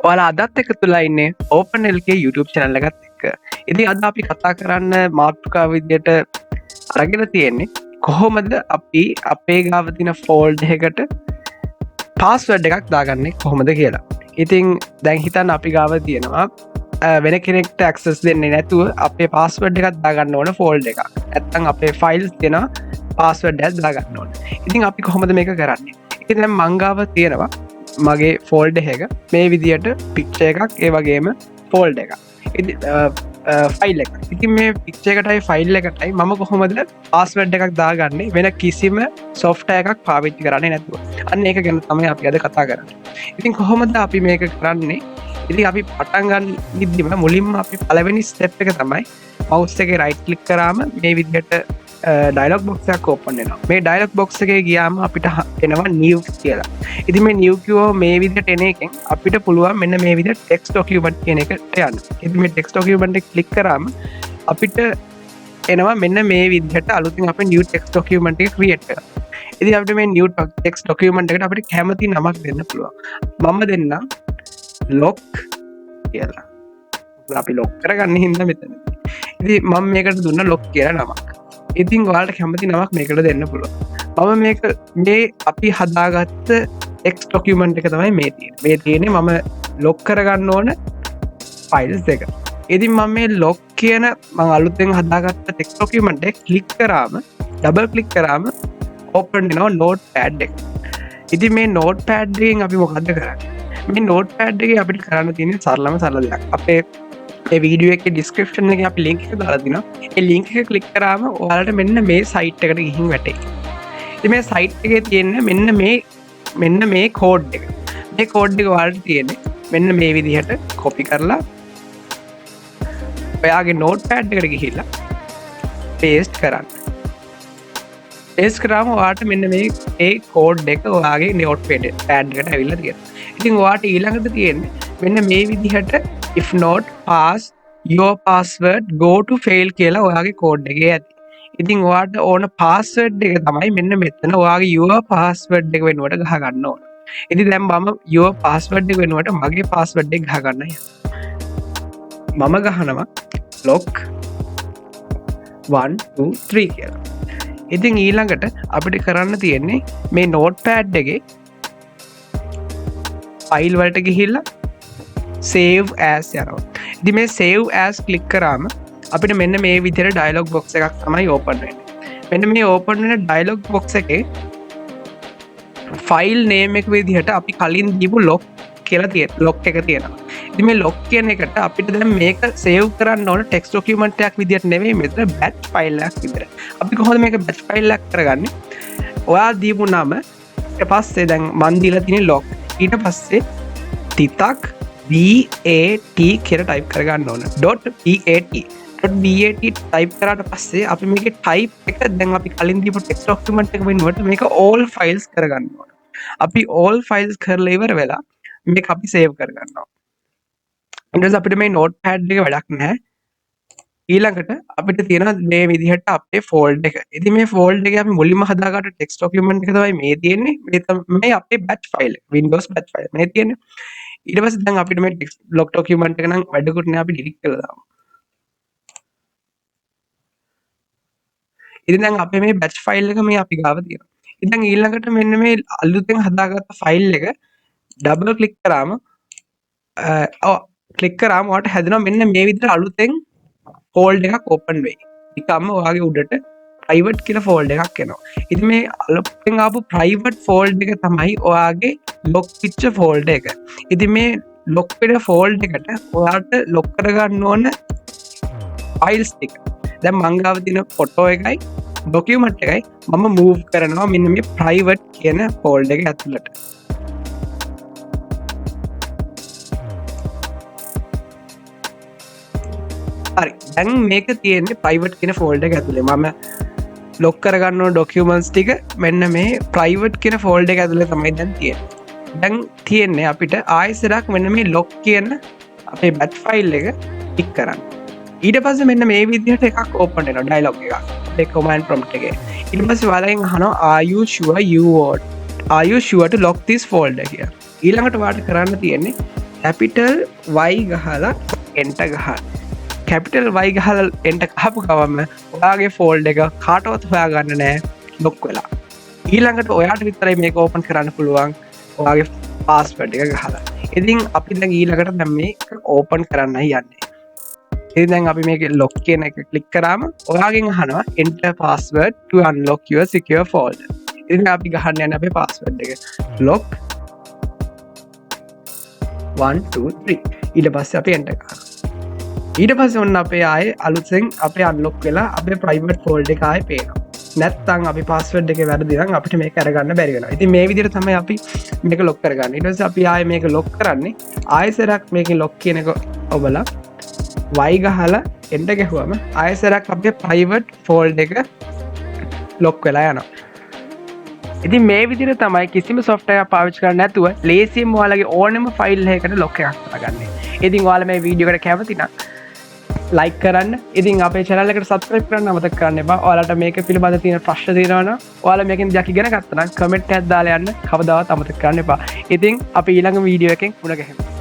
ඔයාලා අදත් එක තුලා ඉන්නේ OpenLK YouTube channel එකත් එක්ක. ඉතින් අද අපි කතා කරන්න මාතෘකාව විදියට අරගෙන තියෙන්නේ කොහොමද අපි අපේ ගාව තියෙන ෆෝල්ඩර් එකට පාස්වර්ඩ් එකක් දාගන්නේ කොහොමද කියලා. ඉතින් දැන් හිතන්න අපි ගාව තියෙනවා වෙන කෙනෙක්ට ඇක්සස් දෙන්නේ නැතුව අපේ පාස්වර්ඩ් එකක් දාගන්න ඕන ෆෝල්ඩර් එකක්. නැත්නම් අපේ ෆයිල්ස් දෙන පාස්වර්ඩ් එකක් දාගන්න ඕන. ඉතින් අපි කොහොමද මේක කරන්නේ? ඉතින් දැන් මං ගාව තියෙනවා මගේ ෆෝල්ඩර් එක මේ විදියට පික්චර් එකක් ඒ වගේම ෆෝල්ඩර් එකක්. ෆයිල් එකක්. ඉතින් මේ පික්චර් එකටයි ෆයිල් එකටයි මම කොහොමද පාස්වර්ඩ් එකක් දාගන්නේ වෙන කිසිම සොෆ්ට්වෙයාර් එකක් පාවිච්චි කරන්නේ නැතුව. අන්න ඒක ගැන තමයි අපි අද කතා කරන්නේ. ඉතින් කොහොමද අපි මේක කරන්නේ? ඉතින් අපි පටන් ගන්නිද්දිම මුලින්ම අපි පළවෙනි ස්ටෙප් එක තමයි මවුස් එකේ රයිට් ක්ලික් කරාම මේ විදියට ඩයලොග් බොක්ස් එකක් ඕපන් වෙනවා. මේ ඩයලොග් බොක්ස් එකේ ගියාම අපිට එනවා new කියලා. ඉතින් මේ new කියෝ මේ විදියට එන එකෙන් අපිට පුළුවන් මෙන්න මේ විදියට ටෙක්ස්ට් ડોකියුමන්ට් කියන එකට යන්න. ඉතින් මේ ටෙක්ස්ට් ડોකියුමන්ට් එක ක්ලික් කරාම අපිට එනවා මෙන්න මේ විදියට අලුතින් අපේ new ටෙක්ස්ට් ડોකියුමන්ට් එක ක්‍රියේට් කරලා. ඉතින් අපිට මේ new ටෙක්ස්ට් ડોකියුමන්ට් එකට අපිට කැමති නමක් දෙන්න පුළුවන්. මම දෙන්නම් ලොක් කියලා. අපි ලොක් කරගන්න හින්දා මෙතන. ඉතින් මම මේකට දුන්න ලොක් කියලා නමක්. ඉතින් ඔයාලට කැමති නමක් මේකට දෙන්න පුළුවන්. මම මේ අපි හදාගත්ත ටෙක්ස්ට් ડોකියුමන්ට් එක තමයි මේ තියෙන්නේ. මේ තියෙන්නේ මම ලොක් කරගන්න ඕන ෆයිල්ස් දෙක. ඉතින් මම මේ ලොක් කියන මම අලුතෙන් හදාගත්ත ටෙක්ස්ට් ડોකියුමන්ට් එක ක්ලික් කරාම ඩබල් ක්ලික් කරාම ඕපන් වෙනවා නෝට්පෑඩ් එක. ඉතින් මේ නෝට්පෑඩ් එකෙන් අපි මොකද්ද කරන්නේ? මේ නෝට්පෑඩ් එකේ අපිට කරන්න තියෙන සරල දෙයක්. අපේ ඒ වීඩියෝ එකේ ඩිස්ක්‍රිප්ෂන් එකේ අපි ලින්ක් එක දාලා තිනවා. ඒ ලින්ක් එක ක්ලික් කරාම ඔයාලට මෙන්න මේ සයිට් එකට ගිහින් වැටෙයි. ඉතින් මේ සයිට් එකේ තියෙන මෙන්න මේ කෝඩ් එක. මේ කෝඩ් එක ඔයාලට තියෙන්නේ මෙන්න මේ විදිහට කොපි කරලා ඔයාගේ නෝට්පෑඩ් එකට ගිහිල්ලා පේස්ට් කරන්න. පේස්ට් කරාම ඔයාලට මෙන්න මේ කෝඩ් එක ඔයාගේ නෝට්පෑඩ් එකට ඇවිල්ලා තියෙනවා. ඉතින් ඔයාලට ඊළඟට තියෙන්නේ මෙන්න මේ විදිහට if not pass your password go to fail කියලා ඔයාගේ කෝඩ් එකේ ඇති. ඉතින් ඔයාට ඕන password එක තමයි මෙන්න මෙතන ඔයාගේ your password එක වෙනුවට ගහ ගන්න ඕන. ඉතින් දැන් මම your password එක වෙනුවට මගේ password එක ගහ ගන්න යනවා. මම ගහනවා lock 1 2 3 කියලා. ඉතින් ඊළඟට අපිට කරන්න තියෙන්නේ මේ notepad එකේ ෆයිල් වලට ගිහිල්ලා save as යනවා. ඉතින් මේ save as ක්ලික් කරාම අපිට මෙන්න මේ විදිහට ඩයලොග් බොක්ස් එකක් තමයි ඕපන් වෙන්නේ. මෙන්න මේ ඕපන් වෙන ඩයලොග් බොක්ස් එකේ ෆයිල් නේම් එක විදිහට අපි කලින් දීපු ලොක් කියලා ලොක් එක තියෙනවා. ඉතින් මේ ලොක් කියන එකට අපිට දැන් මේක සේව් කරන්න ඕන ටෙක්ස්ට් ડોකියුමන්ට් එකක් විදිහට නෙවෙයි මෙතන බැච් ෆයිල් එකක් විදිහට. අපි කොහොමද මේක බැච් ෆයිල් එකක් කරගන්නේ? ඔයා දීපු නම ඊට පස්සේ දැන් මන් දීලා තියෙන ලොක් ඊට පස්සේ තිතක් BAT කියලා ටයිප් කරගන්න ඕන. .bat ටයිප් කරාට පස්සේ අපි මේකේ ටයිප් එක දැන් අපි කලින් දීපු ටෙක්ස්ට් ડોකියුමන්ට් එක වෙනුවට මේක all files කරගන්න ඕන. අපි all files කරලා ඉවර වෙලා මේක අපි සේව් කරගන්නවා. ඊට පස්සේ අපිට මේ notepad එක වැඩක් නැහැ. ඊළඟට අපිට තියෙනවා මේ විදිහට අපේ ෆෝල්ඩර් එක. ඉතින් මේ ෆෝල්ඩර් එකේ අපි මුලින්ම හදාගත්ත ටෙක්ස්ට් ડોකියුමන්ට් එක තමයි මේ තියෙන්නේ. මේ තමයි අපේ batch file. Windows batch file මේ තියෙන්නේ. ඊට පස්සේ දැන් අපිට මේ ටෙක්ස්ට් ලොක් ડોකියුමන්ට් එක නම් වැඩකුත් නෑ අපි ඩිලීට් කරලා දාමු. ඉතින් දැන් අපේ මේ batch file එක මේ අපි ගාව තියෙනවා. ඉතින් ඊළඟට මෙන්න මේ අලුතෙන් හදාගත්ත ෆයිල් එක ඩබල් ක්ලික් කරාම ඔයාලට හැදෙනවා මෙන්න මේ විදිහට අලුතෙන් ෆෝල්ඩර් එකක් ඕපන් වෙයි. නිකම්ම ඔයාගේ උඩට private කියලා ෆෝල්ඩර් එකක් එනවා. ඉතින් මේ අලුතෙන් ආපු private ෆෝල්ඩර් එක තමයි ඔයාගේ ලොක් වෙච්ච ෆෝල්ඩර් එක. ඉතින් මේ ලොක් වෙන ෆෝල්ඩර් එකට ඔයාලට ලොක් කරගන්න ඕන ෆයිල්ස් ටික. දැන් මං ගාව තියෙන ෆොටෝ එකයි ડોකියුමන්ට් එකයි මම මූව් කරනවා මෙන්න මේ private කියන ෆෝල්ඩර් එක ඇතුළට. හරි. දැන් මේක තියෙන්නේ private කියන ෆෝල්ඩර් එක ඇතුලේ. මම ලොක් කරගන්න ඕන ડોකියුමන්ට්ස් ටික මෙන්න මේ private කියන ෆෝල්ඩර් එක ඇතුලේ තමයි දැන් තියෙන්නේ. දැන් තියෙන්නේ අපිට ආයෙසරක් මෙන්න මේ ලොක් කියන අපේ batch file එක ටික් කරන්න. ඊට පස්සේ මෙන්න මේ විදිහට එකක් ඕපන් වෙනවා ඩයලොග් එකක්. ඒ command prompt එකේ. ඊට පස්සේ ඔයාලගෙන් අහනවා are you sure to lock this folder කියලා. ඊළඟට ඔයාලට කරන්න තියෙන්නේ කැපිටල් Y ගහලා එන්ටර් ගහන්න. කැපිටල් Y ගහලා එන්ටර් ගහපු ගමන්ම ඔයාගේ ෆෝල්ඩර් එක කාටවත් හොයාගන්න නෑ ලොක් වෙලා. ඊළඟට ඔයාට විතරයි මේක ඕපන් කරන්න පුළුවන් ඔයාගේ පාස්වර්ඩ් එක ගහලා. ඉතින් අපි දැන් ඊළඟට දැන් මේක ඕපන් කරන්නයි යන්නේ. ඉතින් දැන් අපි මේක ලොක් කියන එක ක්ලික් කරාම ඔයාගෙන් අහනවා enter password to unlock your secure folder. ඉතින් අපි ගහන්න යන්නේ අපේ පාස්වර්ඩ් එක. lock 1 2 3. ඊට පස්සේ අපි enter කරනවා. ඊට පස්සේ ඔන්න අපේ ආයේ අලුතෙන් අපේ unlock වෙලා අපේ private folder එක ආයේ පේනවා. නැත්තම් අපි පාස්වර්ඩ් එක වැරදි නම් අපිට මේක අරගන්න බැරි වෙනවා. ඉතින් මේ විදිහට තමයි අපි මේක ලොක් කරගන්නේ. ඊට පස්සේ අපි ආයේ මේක ලොක් කරන්නේ ආයෙසරක් මේකේ ලොක් කියන එක ඔබලා Y ගහලා එන්ටර් ගැහුවම ආයෙසරක් අපේ private folder එක ලොක් වෙලා යනවා. ඉතින් මේ විදිහට තමයි කිසිම software එකක් පාවිච්චි කරන්නේ නැතුව ලේසියෙන් ඔයාලගේ ඕනෙම ෆයිල් එකකට ලොක් එකක් දාගන්නේ. ඉතින් ඔයාලා මේ වීඩියෝ එකට කැමති නම් ලයික් කරන්න. ඉතින් අපේ channel එකට subscribe කරන්න අමතක කරන්න එපා. ඔයාලට මේක පිළිබඳව තියෙන ප්‍රශ්න තියෙනවා නම් ඔයාලා මේකෙන් දෙයක් ඉගෙන ගත්තා නම් comment එකක් දාලා යන්න කවදාවත් අමතක කරන්න එපා. ඉතින් අපි ඊළඟ වීඩියෝ එකෙන් මුණ ගැහෙමු.